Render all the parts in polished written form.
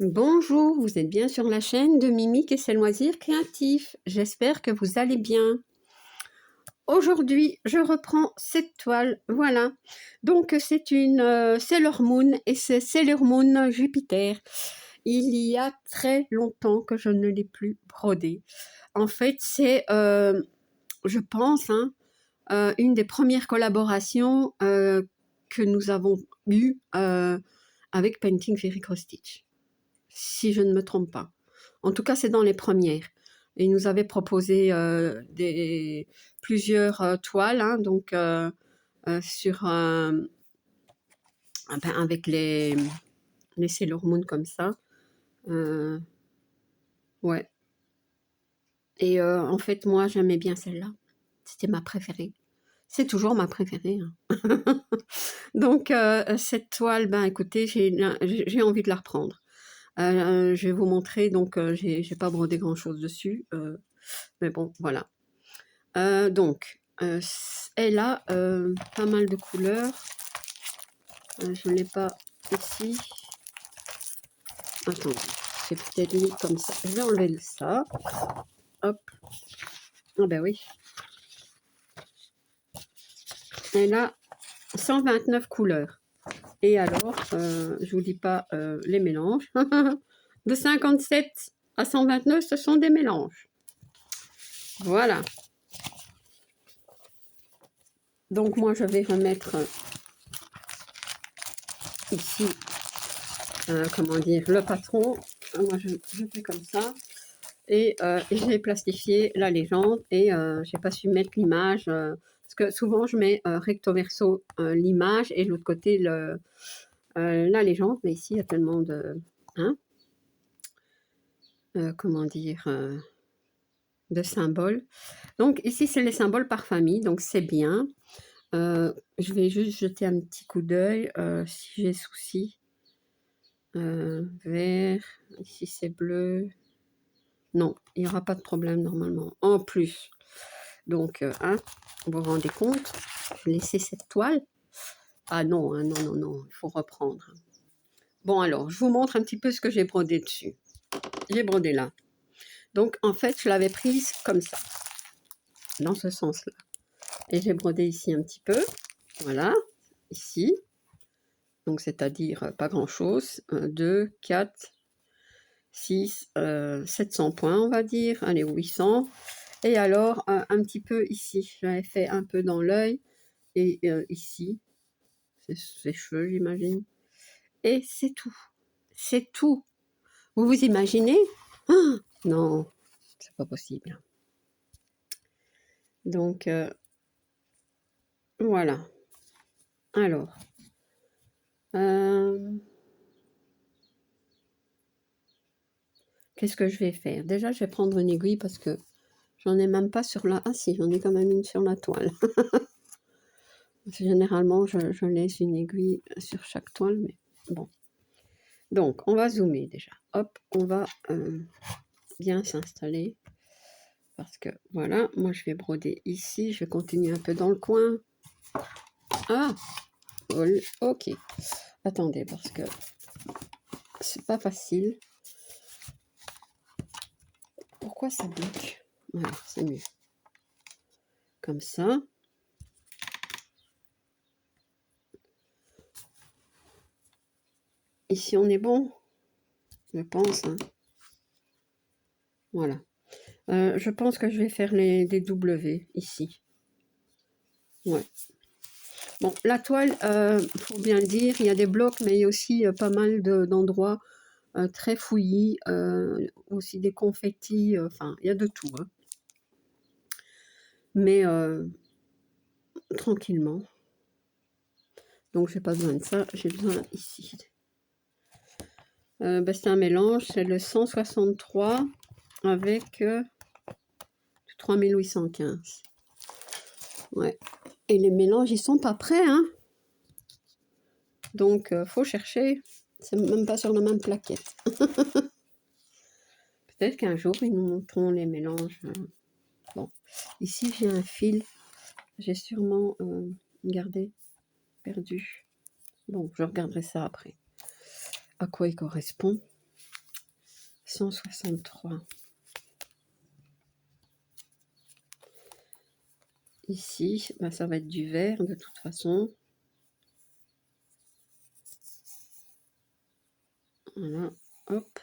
Bonjour, vous êtes bien sur la chaîne de Mimique et ses loisirs créatifs. J'espère que vous allez bien. Aujourd'hui, je reprends cette toile, voilà. Donc, c'est une Sailor Moon et c'est Sailor Moon Jupiter. Il y a très longtemps que je ne l'ai plus brodée. En fait, c'est, je pense, une des premières collaborations que nous avons eues avec Painting Fairy Cross Stitch, si je ne me trompe pas. En tout cas, c'est dans les premières. Et il nous avait proposé plusieurs toiles, donc sur avec les Sailor Moon comme ça. Ouais. Et en fait, moi, j'aimais bien celle-là. C'était ma préférée. C'est toujours ma préférée. Donc, cette toile, écoutez, j'ai envie de la reprendre. Je vais vous montrer, donc j'ai pas brodé grand chose dessus, mais bon, voilà. Donc, elle a pas mal de couleurs. Je ne l'ai pas ici. Attendez, c'est peut-être mis comme ça. Je vais enlever ça. Hop. Ah ben oui. Elle a 129 couleurs. Et alors, je vous dis pas les mélanges. De 57 à 129, ce sont des mélanges. Voilà. Donc moi, je vais remettre ici, comment dire, le patron. Moi, je fais comme ça. Et j'ai plastifié la légende et j'ai pas su mettre l'image parce que souvent je mets recto verso l'image et de l'autre côté la légende, mais ici il y a tellement de comment dire de symboles. Donc ici c'est les symboles par famille, donc c'est bien. Je vais juste jeter un petit coup d'œil si j'ai souci. Vert, ici c'est bleu. Non, il n'y aura pas de problème normalement. En plus, donc, vous vous rendez compte, je vais laisser cette toile. Ah non, non, non, non, il faut reprendre. Bon alors, je vous montre un petit peu ce que j'ai brodé dessus. J'ai brodé là. Donc, en fait, je l'avais prise comme ça, dans ce sens-là. Et j'ai brodé ici un petit peu. Voilà, ici. Donc, c'est-à-dire pas grand-chose. 1, 2, 4, 6, 700 points, on va dire. Allez, 800. Et alors, un petit peu ici. J'avais fait un peu dans l'œil. Et ici, c'est ses cheveux, j'imagine. Et c'est tout. C'est tout. Vous vous imaginez? Ah, non, c'est pas possible. Donc, voilà. Alors, qu'est-ce que je vais faire? Déjà, je vais prendre une aiguille parce que j'en ai même pas sur la... Ah si, j'en ai quand même une sur la toile. Généralement, je laisse une aiguille sur chaque toile, mais bon. Donc, on va zoomer déjà. Hop, on va bien s'installer. Parce que, voilà, moi, je vais broder ici. Je vais continuer un peu dans le coin. Ah, ok. Attendez, parce que c'est pas facile. Pourquoi ça bloque? Voilà, c'est mieux. Comme ça. Ici, on est bon, je pense. Voilà. Je pense que je vais faire des W ici. Ouais. Bon, la toile, faut bien le dire, il y a des blocs, mais il y a aussi pas mal d'endroits très fouillis, aussi des confettis, enfin, il y a de tout. Mais tranquillement. Donc, j'ai pas besoin de ça, j'ai besoin ici. C'est un mélange, c'est le 163 avec 3815. Ouais. Et les mélanges, ils sont pas prêts, hein. Donc, faut chercher. C'est même pas sur la même plaquette. Peut-être qu'un jour, ils nous montreront les mélanges. Bon, ici, j'ai un fil. J'ai sûrement gardé, perdu. Bon, je regarderai ça après. À quoi il correspond? 163. Ici, ben, ça va être du vert de toute façon. Voilà, hop.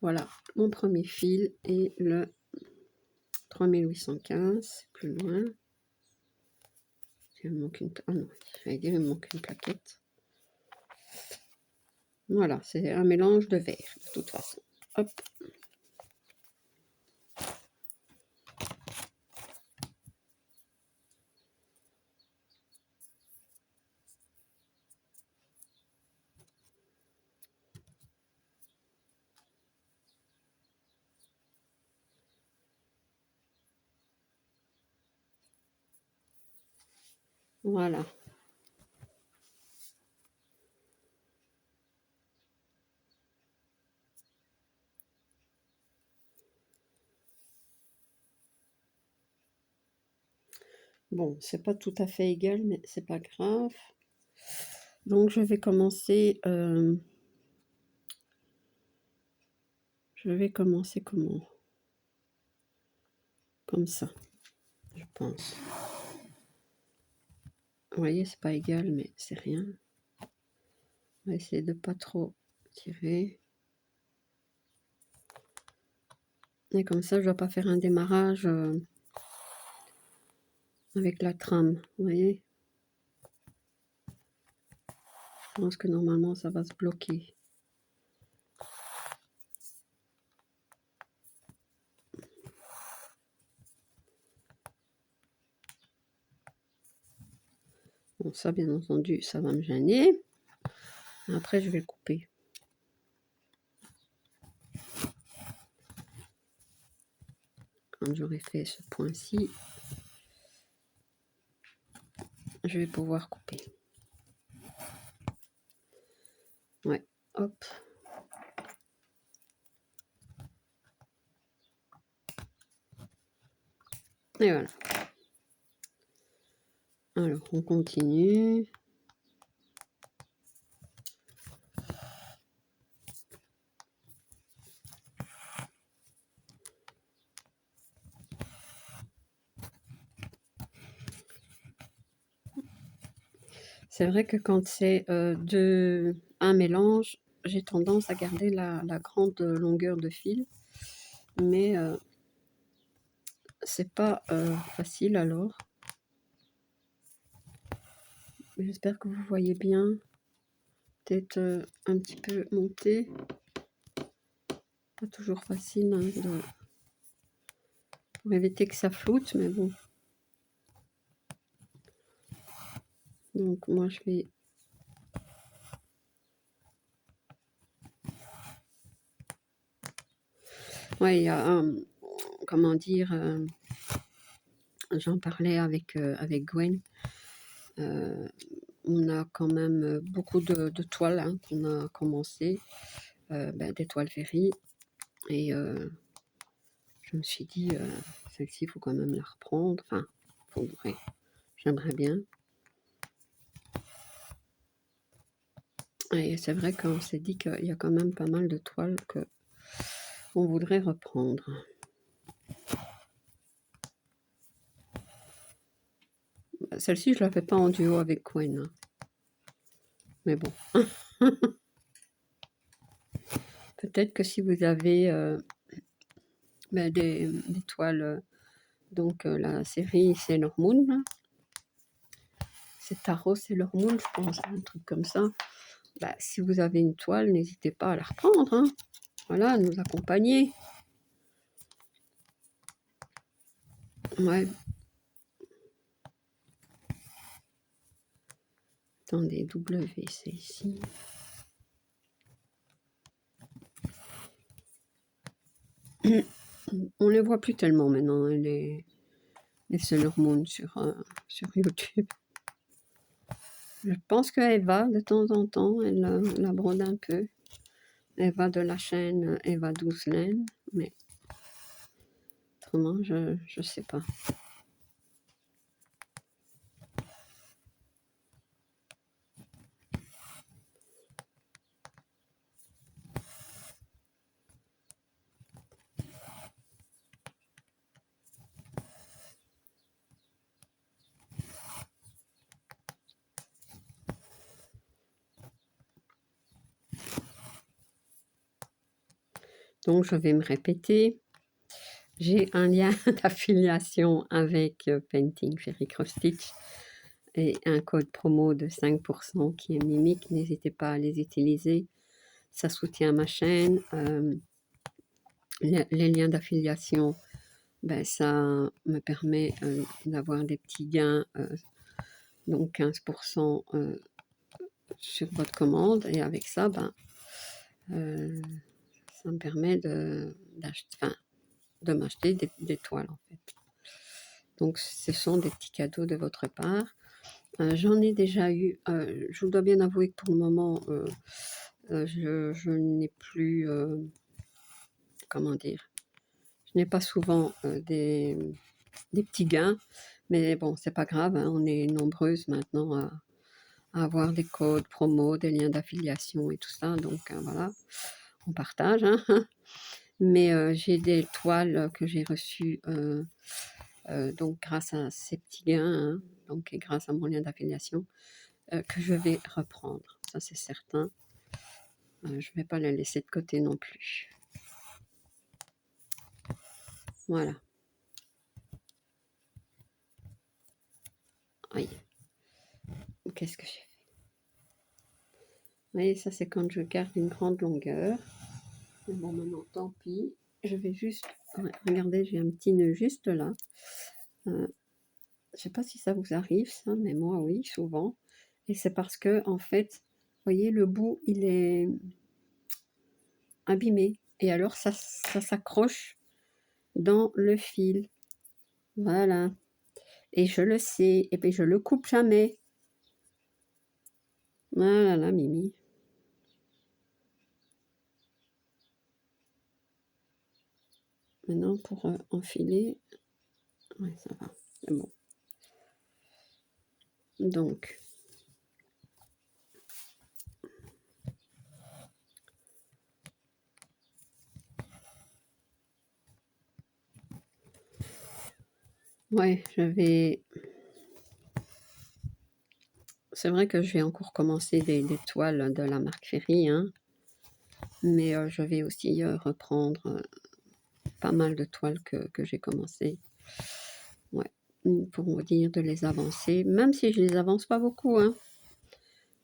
Voilà, mon premier fil et le 3815, plus loin. Il me manque une... Ah non, j'allais dire, il me manque une plaquette. Voilà, c'est un mélange de vert, de toute façon. Hop. Voilà. Bon, c'est pas tout à fait égal, mais c'est pas grave. Donc, je vais commencer... comment? Comme ça, je pense. Vous voyez, c'est pas égal, mais c'est rien. On va essayer de pas trop tirer. Et comme ça, je ne dois pas faire un démarrage avec la trame. Vous voyez? Je pense que normalement, ça va se bloquer. Bon, ça, bien entendu, ça va me gêner. Après, je vais le couper. Quand j'aurai fait ce point-ci, je vais pouvoir couper. Ouais, hop. Et voilà. Alors, on continue. C'est vrai que quand c'est un mélange, j'ai tendance à garder la grande longueur de fil. Mais c'est pas facile alors. J'espère que vous voyez bien. Peut-être un petit peu monté. Pas toujours facile hein, pour éviter que ça floute, mais bon. Donc moi je vais... Ouais, il y a un... Comment dire... J'en parlais avec Gwen. On a quand même beaucoup de toiles hein, qu'on a commencé. Des toiles Ferry. Et je me suis dit, celle-ci, il faut quand même la reprendre. Enfin, faudrait. J'aimerais bien. Et c'est vrai qu'on s'est dit qu'il y a quand même pas mal de toiles que on voudrait reprendre. Celle-ci, je ne la fais pas en duo avec Gwen. Hein. Mais bon. Peut-être que si vous avez des toiles, donc la série Sailor Moon, c'est Tarot Sailor Moon, je pense, un truc comme ça. Bah, si vous avez une toile, n'hésitez pas à la reprendre. Hein. Voilà, à nous accompagner. Ouais. Attendez, W, c'est ici. On les voit plus tellement maintenant, hein, les Sailor Moon sur YouTube. Je pense que Eva, de temps en temps, elle la brode un peu. Eva de la chaîne Eva 12 laine, mais autrement, je sais pas. Donc, je vais me répéter. J'ai un lien d'affiliation avec Painting Fairy Cross Stitch et un code promo de 5% qui est Mimic. N'hésitez pas à les utiliser. Ça soutient ma chaîne. Les liens d'affiliation, ben, ça me permet d'avoir des petits gains, donc 15% sur votre commande. Et avec ça, ben, ça me permet de m'acheter des toiles en fait. Donc ce sont des petits cadeaux de votre part. J'en ai déjà eu, je vous dois bien avouer que pour le moment, je n'ai plus, comment dire, je n'ai pas souvent des petits gains, mais bon, c'est pas grave, hein, on est nombreuses maintenant à avoir des codes promo, des liens d'affiliation et tout ça, donc voilà, on partage, hein. Mais j'ai des toiles que j'ai reçues donc grâce à ces petits gains, hein, donc et grâce à mon lien d'affiliation, que je vais reprendre, ça c'est certain. Je ne vais pas la laisser de côté non plus. Voilà. Aïe. Qu'est-ce que j'ai fait? Vous voyez, ça c'est quand je garde une grande longueur. Mais bon, maintenant, tant pis. Je vais juste... Ouais, regardez, j'ai un petit nœud juste là. Je ne sais pas si ça vous arrive, ça, mais moi, oui, souvent. Et c'est parce que, en fait, vous voyez, le bout, il est abîmé. Et alors, ça s'accroche dans le fil. Voilà. Et je le sais. Et puis, je le coupe jamais. Voilà, là, Mimi. Maintenant, pour enfiler, ouais, ça va, c'est bon. Donc, ouais, je vais... C'est vrai que je vais encore commencer des toiles de la marque Ferry, hein, mais je vais aussi reprendre pas mal de toiles que j'ai commencé. Ouais, pour vous dire de les avancer, même si je les avance pas beaucoup, hein.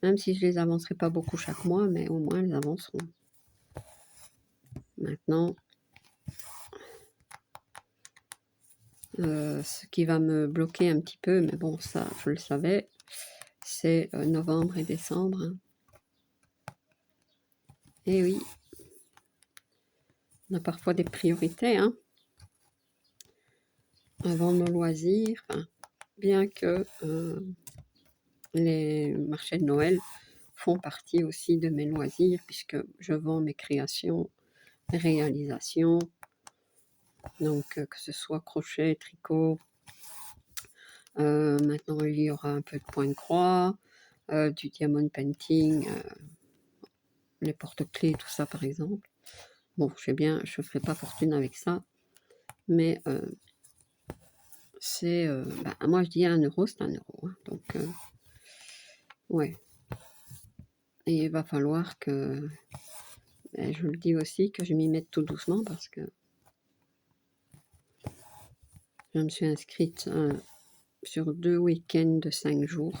Même si je les avancerai pas beaucoup chaque mois, mais au moins elles avanceront. Maintenant, ce qui va me bloquer un petit peu, mais bon, ça, je le savais, c'est novembre et décembre. Hein. Et oui, on a parfois des priorités, hein, avant nos loisirs, hein, bien que les marchés de Noël font partie aussi de mes loisirs, puisque je vends mes créations, mes réalisations, donc que ce soit crochet, tricot. Maintenant, il y aura un peu de point de croix, du diamond painting, les porte-clés, tout ça par exemple. Bon, je sais bien, je ne ferai pas fortune avec ça, mais c'est, bah, moi je dis 1 euro, c'est 1 euro. Hein, donc, ouais. Et il va falloir que, je vous le dis aussi, que je m'y mette tout doucement parce que je me suis inscrite sur 2 week-ends de 5 jours.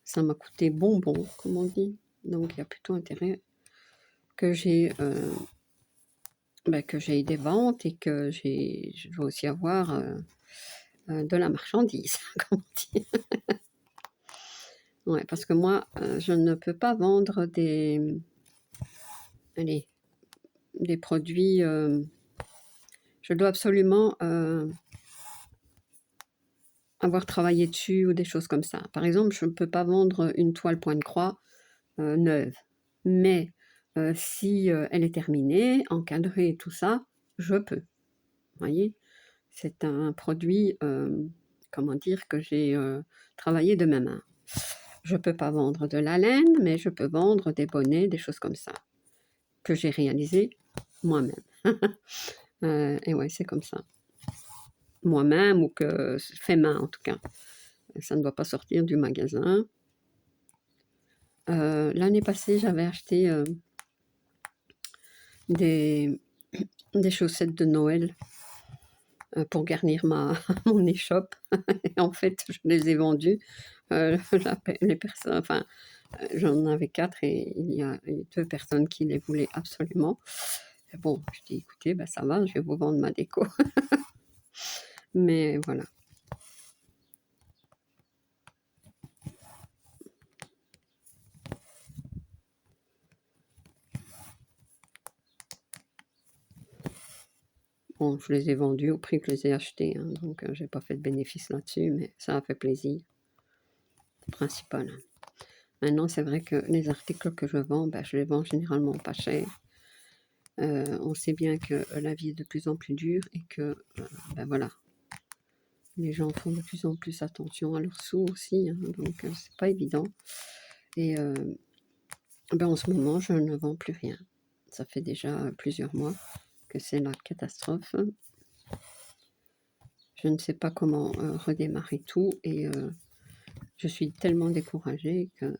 Ça m'a coûté bonbon, comme on dit. Donc il y a plutôt intérêt que j'ai des ventes et que je dois aussi avoir de la marchandise, comme on dit. Ouais, parce que moi, je ne peux pas vendre des produits. Je dois absolument avoir travaillé dessus ou des choses comme ça. Par exemple, je ne peux pas vendre une toile point de croix neuve, mais si elle est terminée, encadrée, tout ça, je peux. Vous voyez, c'est un produit, comment dire, que j'ai travaillé de ma main. Je ne peux pas vendre de la laine, mais je peux vendre des bonnets, des choses comme ça, que j'ai réalisé moi-même. Et ouais, c'est comme ça. Moi-même ou que fait main en tout cas. Ça ne doit pas sortir du magasin. L'année passée, j'avais acheté des des chaussettes de Noël pour garnir mon échoppe. Et en fait, je les ai vendues. Les personnes, enfin, j'en avais 4 et il y a 2 personnes qui les voulaient absolument. Et bon, je dis: «Écoutez, bah, ça va, je vais vous vendre ma déco». Mais voilà. Bon, je les ai vendus au prix que je les ai achetés, hein, donc j'ai pas fait de bénéfice là-dessus, mais ça a fait plaisir. C'est le principal, hein. Maintenant, c'est vrai que les articles que je vends, bah, je les vends généralement pas cher. On sait bien que la vie est de plus en plus dure et que, ben voilà, les gens font de plus en plus attention à leurs sous aussi, hein, donc c'est pas évident. Et ben en ce moment, je ne vends plus rien. Ça fait déjà plusieurs mois que c'est la catastrophe. Je ne sais pas comment redémarrer tout et je suis tellement découragée que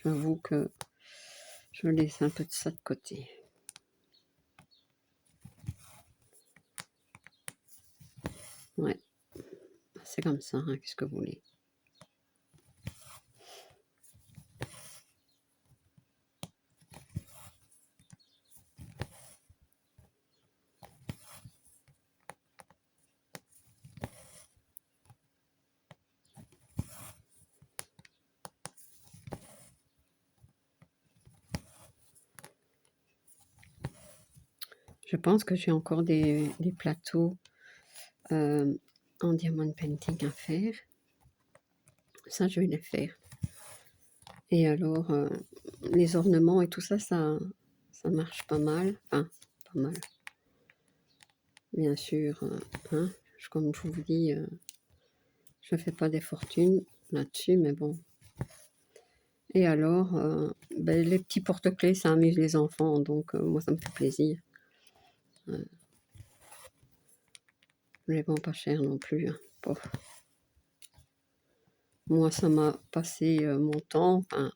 j'avoue que je laisse un peu de ça de côté. Ouais, c'est comme ça, hein, qu'est-ce que vous voulez. Je pense que j'ai encore des plateaux en diamond painting à faire. Ça, je vais les faire. Et alors, les ornements et tout ça, ça marche pas mal. Enfin, pas mal. Bien sûr, hein, comme je vous dis, je fais pas des fortunes là-dessus, mais bon. Et alors, ben, les petits porte-clés, ça amuse les enfants, donc moi, ça me fait plaisir. Je les vends pas cher non plus, hein. Bon. Moi, ça m'a passé mon temps. Enfin,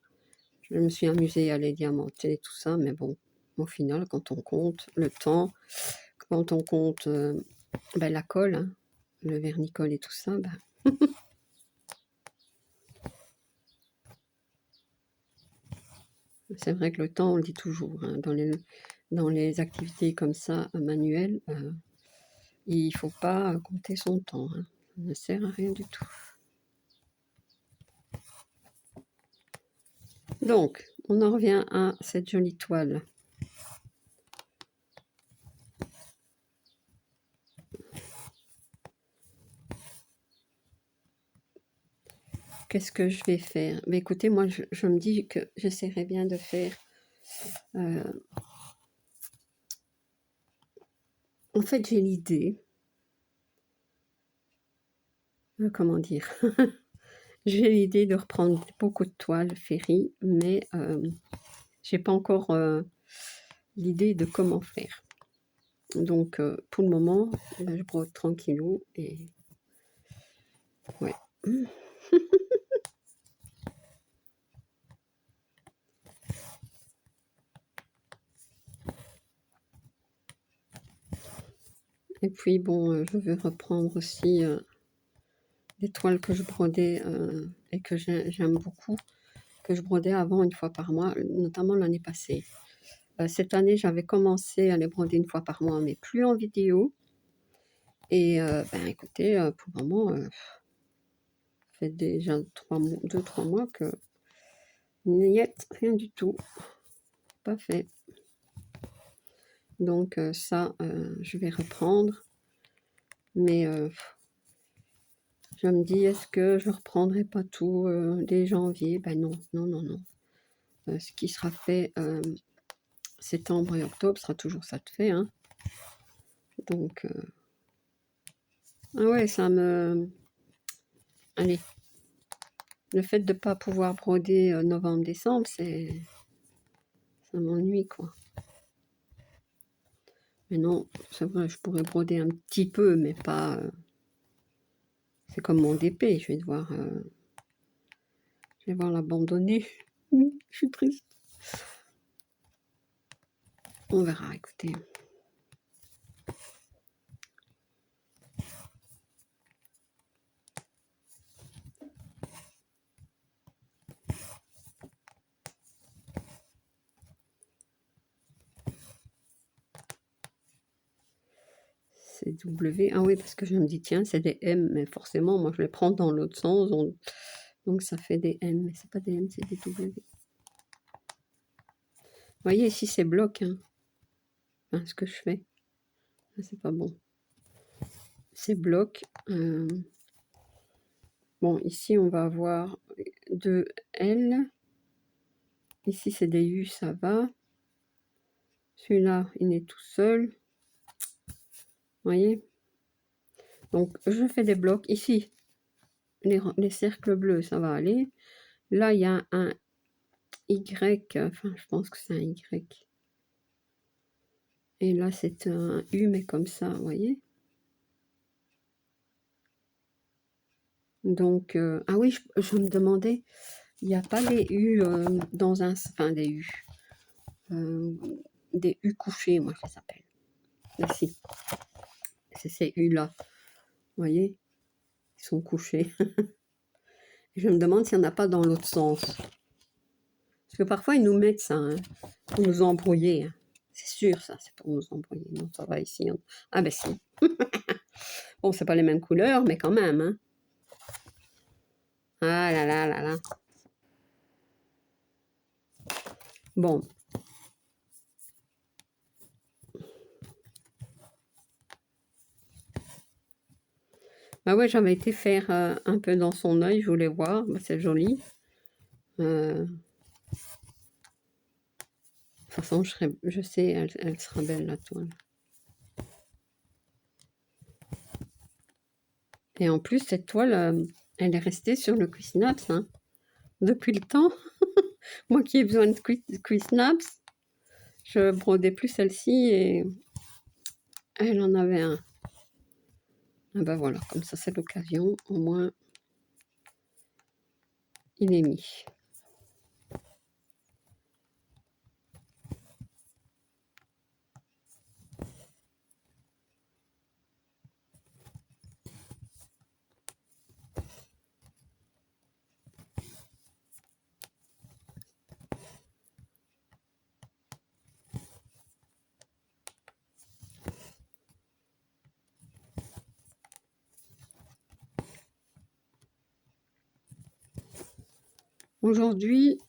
je me suis amusée à les diamanter et tout ça, mais bon, au final, quand on compte le temps, quand on compte ben, la colle, hein, le vernicole et tout ça, ben, c'est vrai que le temps, on le dit toujours, hein, dans les activités comme ça, manuelles, il ne faut pas compter son temps, hein. Ça ne sert à rien du tout. Donc, on en revient à cette jolie toile. Qu'est-ce que je vais faire? Mais écoutez, moi, je me dis que j'essaierai bien de faire... en fait, j'ai l'idée... comment dire? J'ai l'idée de reprendre beaucoup de toiles Ferry, mais j'ai pas encore l'idée de comment faire. Donc, pour le moment, ben, je brode tranquillou et... ouais. Et puis, bon, je veux reprendre aussi des toiles que je brodais et que j'aime beaucoup, que je brodais avant une fois par mois, notamment l'année passée. Cette année, j'avais commencé à les broder une fois par mois, mais plus en vidéo. Et ben écoutez, pour le moment, ça fait déjà 2-3 mois que niet, rien du tout, pas fait. Donc ça, je vais reprendre. Mais je me dis, est-ce que je reprendrai pas tout dès janvier? Ben non, non, non, non. Ce qui sera fait septembre et octobre sera toujours ça de fait, hein. Donc, ah ouais, ça me... Allez, le fait de ne pas pouvoir broder novembre-décembre, ça m'ennuie, quoi. Mais non, c'est vrai, je pourrais broder un petit peu, mais pas... c'est comme mon DP, je vais devoir l'abandonner. Je suis triste. On verra, écoutez. des W. Ah oui, parce que je me dis, tiens, c'est des M, mais forcément, moi, je les prends dans l'autre sens, donc ça fait des M, mais c'est pas des M, c'est des W. Vous voyez, ici, c'est bloc, hein. Enfin, ce que je fais. C'est pas bon. C'est bloc. Bon, ici, on va avoir 2 L. Ici, c'est des U, ça va. Celui-là, il est tout seul. Vous voyez? Donc, je fais des blocs. Ici, les cercles bleus, ça va aller. Là, il y a un Y. Enfin, je pense que c'est un Y. Et là, c'est un U, mais comme ça, vous voyez? Donc, ah oui, je me demandais, il n'y a pas des U dans un... Enfin, des U couchés, moi, ça s'appelle. Ici. C'est ces U-là. Vous voyez? Ils sont couchés. Je me demande s'il n'y en a pas dans l'autre sens. Parce que parfois, ils nous mettent ça, hein, pour nous embrouiller. Hein. C'est sûr, ça, c'est pour nous embrouiller. Non, ça va ici. Ah ben si. Bon, c'est pas les mêmes couleurs, mais quand même. Hein. Ah là là là là. Bon. Bah ouais, j'avais été faire un peu dans son œil, je voulais voir. Bah, c'est joli. De toute façon, je sais, elle sera belle, la toile. Et en plus, cette toile, elle est restée sur le Cuisnaps, hein, depuis le temps. Moi qui ai besoin de Cuisnaps, je brodais plus celle-ci et elle en avait un. Ah ben voilà, comme ça c'est l'occasion, au moins il est mis. Aujourd'hui,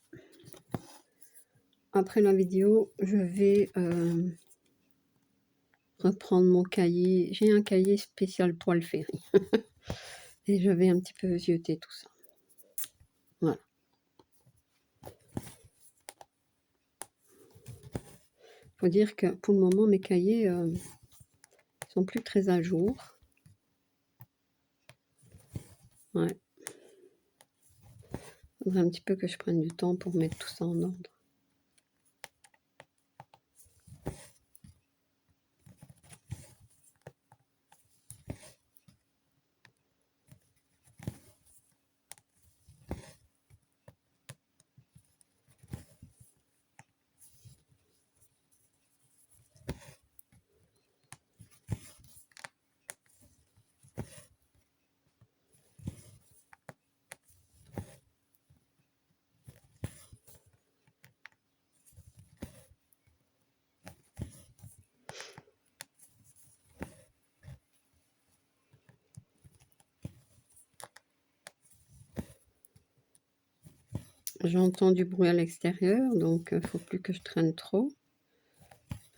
après la vidéo, je vais reprendre mon cahier. J'ai un cahier spécial toile féerie. Et je vais un petit peu zioter tout ça. Voilà. Faut dire que pour le moment, mes cahiers sont plus très à jour. Ouais. Il faudrait un petit peu que je prenne du temps pour mettre tout ça en ordre. J'entends du bruit à l'extérieur, donc il ne faut plus que je traîne trop.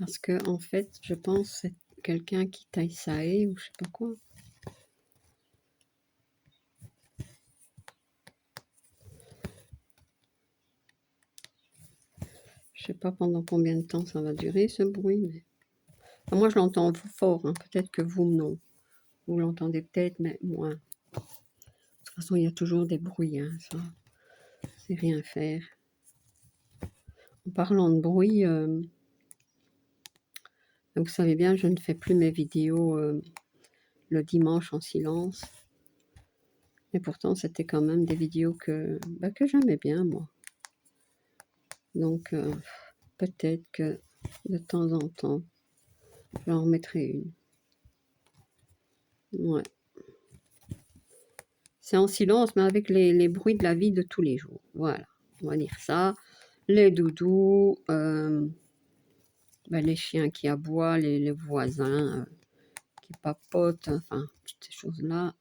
Parce que en fait, je pense que c'est quelqu'un qui taille sa haie ou je sais pas quoi. Je sais pas pendant combien de temps ça va durer ce bruit, mais enfin, moi je l'entends fort. Hein. Peut-être que vous non, vous l'entendez peut-être, mais moins. De toute façon, il y a toujours des bruits. Hein, ça, c'est rien faire. En parlant de bruit, vous savez bien, je ne fais plus mes vidéos le dimanche en silence. Et pourtant, c'était quand même des vidéos que j'aimais bien, moi. Donc, peut-être que de temps en temps, j'en remettrai une. Ouais. C'est en silence, mais avec les bruits de la vie de tous les jours. Voilà, on va dire ça. Les doudous, les chiens qui aboient, les voisins qui papotent, enfin, toutes ces choses-là.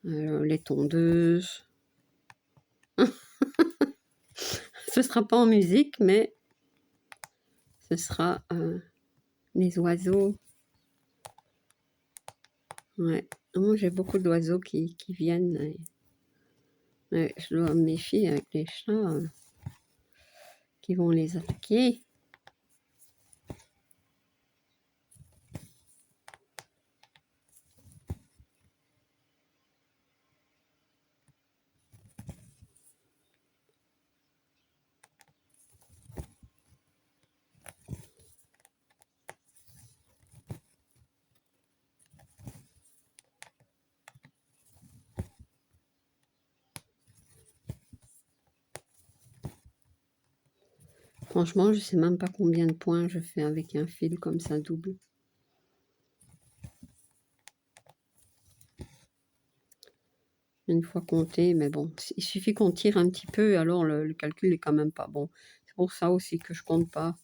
Les tondeuses. Ce sera pas en musique, mais ce sera les oiseaux. Ouais, moi j'ai beaucoup d'oiseaux qui viennent. Ouais, je dois me méfier avec les chats qui vont les attaquer. Franchement, je sais même pas combien de points je fais avec un fil comme ça double. Une fois compté, mais bon, il suffit qu'on tire un petit peu, alors le calcul est quand même pas bon. C'est pour ça aussi que je compte pas.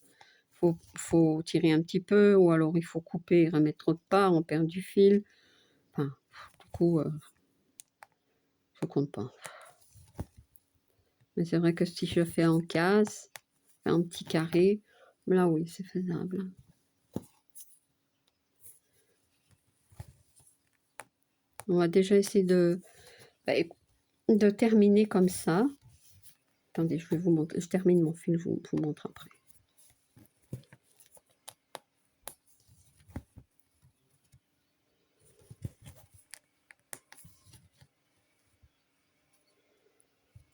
Faut tirer un petit peu, ou alors il faut couper et remettre trop de part, on perd du fil. Enfin, du coup, je compte pas. Mais c'est vrai que si je fais en case, un petit carré, là oui, c'est faisable. On va déjà essayer de terminer comme ça. Attendez, je vais vous montrer. Je termine mon fil, je vous montre après.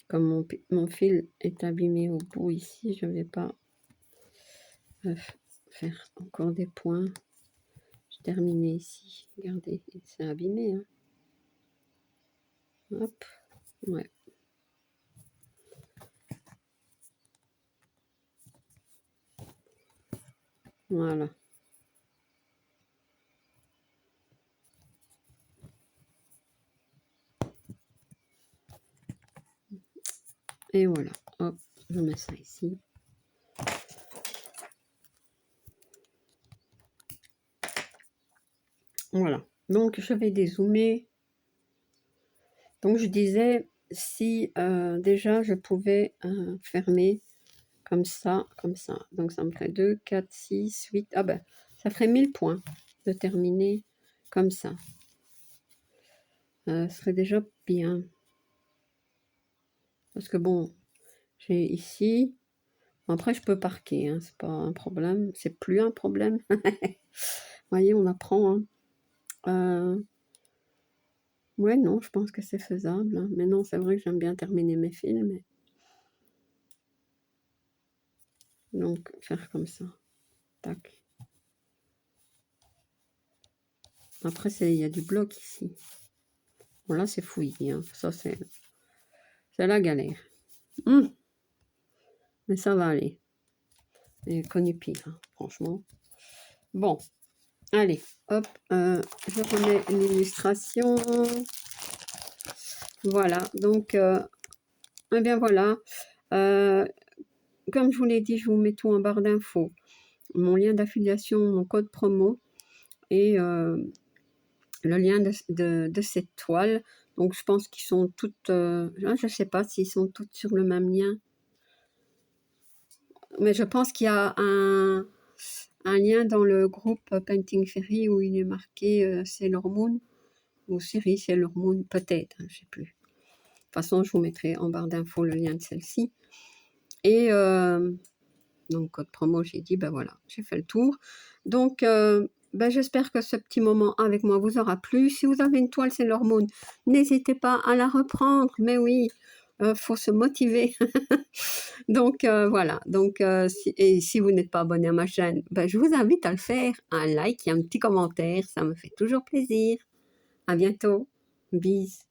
Comme mon fil est abîmé au bout ici, je ne vais pas faire encore des points. Je termine ici. Regardez, c'est abîmé. Hein. Hop, ouais. Voilà. Et voilà. Hop, je mets ça ici. Voilà. Donc, je vais dézoomer. Donc, je disais, si déjà je pouvais fermer comme ça. Donc, ça me ferait 2, 4, 6, 8. Ah ben, ça ferait 1000 points de terminer comme ça. Ce serait déjà bien. Parce que bon, j'ai ici. Après, je peux parquer, hein, c'est pas un problème. C'est plus un problème. Vous voyez, on apprend. Hein. Ouais, non, je pense que c'est faisable. Hein. Mais non, c'est vrai que j'aime bien terminer mes films. Donc, faire comme ça. Tac. Après, il y a du bloc ici. Bon, là, c'est fouillis. Hein. Ça, c'est la galère. Mais ça va aller. J'ai connu pire, hein, franchement. Bon, allez, hop, je remets une illustration. Voilà, donc, eh bien voilà. Comme je vous l'ai dit, je vous mets tout en barre d'infos. Mon lien d'affiliation, mon code promo et le lien de cette toile. Donc, je pense qu'ils sont toutes... je ne sais pas s'ils sont toutes sur le même lien. Mais je pense qu'il y a un lien dans le groupe Painting Fairy où il est marqué Sailor Moon ou série Sailor Moon, peut-être, hein, je ne sais plus. De toute façon, je vous mettrai en barre d'infos le lien de celle-ci. Et donc, code promo, j'ai dit, ben voilà, j'ai fait le tour. Donc, ben, j'espère que ce petit moment avec moi vous aura plu. Si vous avez une toile Sailor Moon, n'hésitez pas à la reprendre. Mais oui, faut se motiver. Donc, voilà. Donc, si vous n'êtes pas abonné à ma chaîne, ben, je vous invite à le faire. Un like et un petit commentaire, ça me fait toujours plaisir. À bientôt. Bis.